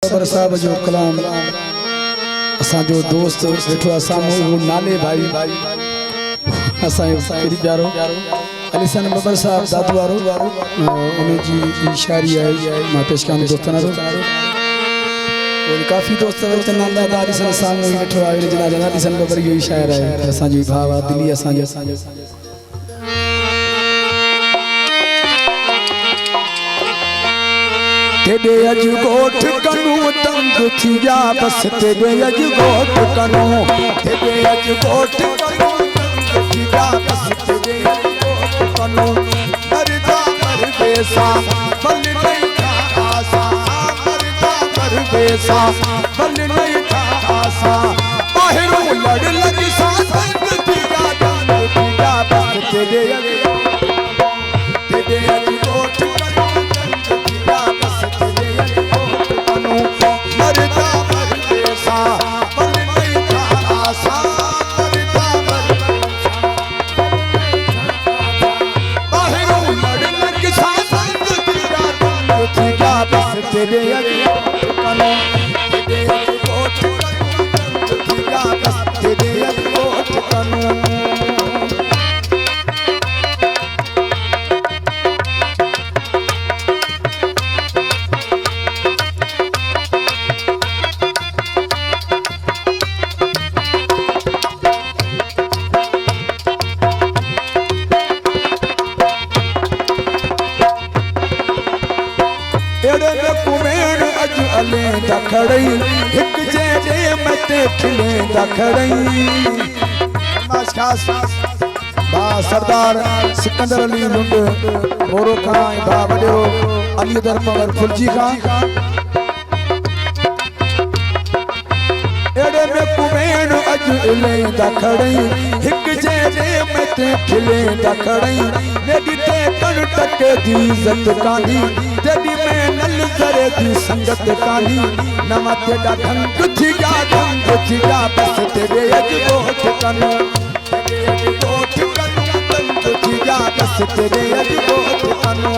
बबर साहब जो कलाम असा जो दोस्त वेठो असामो नाले भाई असा केरी प्यारो अली सन बबर साहब दादू वारो उन्हें जी शायरी है मां पेश कान दोस्ताना रो और काफी दोस्त वक्त नंदा दादी सन सामो वेठो आवे जना जना अली सन बबर ये शायर है असा जी भावा दिली असा जो तेरे अज गोठ कनु तंग थी जा बस तेरे अज गोठ कनु तेरे अज गोठ कनु तंग थी जा बस तेरे अज गोठ कनु मरदा मर बेसा बल नहीं था आसा मरदा मर बेसा बल नहीं था आसा बाहरों लड़ लगी सा तंग थी जा बस तेरे अज गोठ तेरे कनो तेरे गोठ तेरे गोठ कनो खड़ई एक जे मते खिले खड़ई खास बा सरदार सिकंदर अली लुंड मोरो खां बा वडो अली दरबार फुलजी खां एड़े में कुवेण अज इले खड़ई एक जे मते खिले खड़ई नेडी ते कण तक दी इज्जत कांदी तेरी में नल जरे दी संगत कानी नमा तेरा ढंग थी जा बस तेरे अज गोठ कनो तेरे अज गोठ कनो ढंग थी जा बस तेरे अज गोठ कनो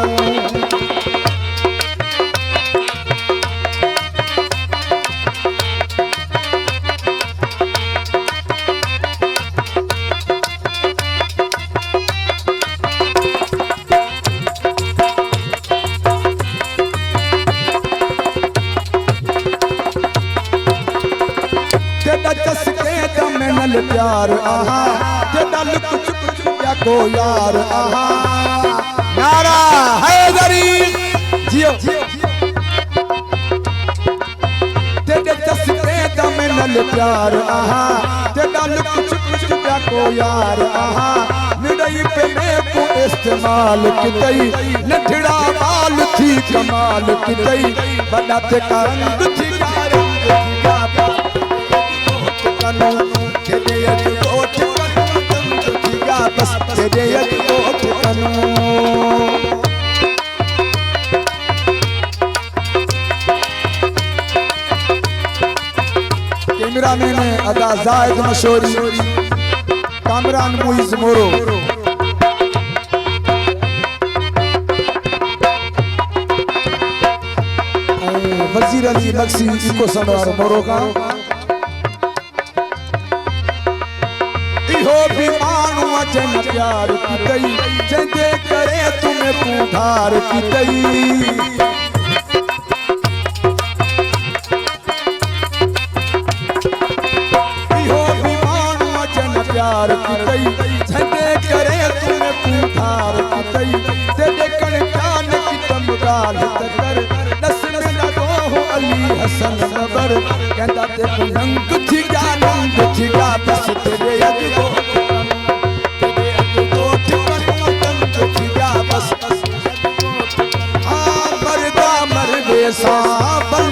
प्यार आहा तेरा लुक चुप चुपिया को यार आहा नारा हैदरी जियो तेरे तस्के दम नल प्यार आहा तेरा लुक चुप चुपिया को यार आहा निड़ई पे मैं को इस्तेमाल कितई नठड़ा माल थी कमाल कितई बड़ा ते रंग थी कनो तेरे अज गोठ कनो तंग थी जा बस तेरे अज गोठ कनो कैमरा मैन अदा जायद मशहूरी कामरान मुइज मोरो वजीर अली नक्सी इको संवार मोरो का भी मानू अजन प्यार की गई जंदे करे तुम्हें पुधार की गई हो भी मानू अजन प्यार की गई जंदे करे तुम्हें पुधार की गई तेरे कण कान की तमगाल तकर नस्ल ना हो अली हसन नबर कहता ते नंग थी जा बस तेरे अज सा बल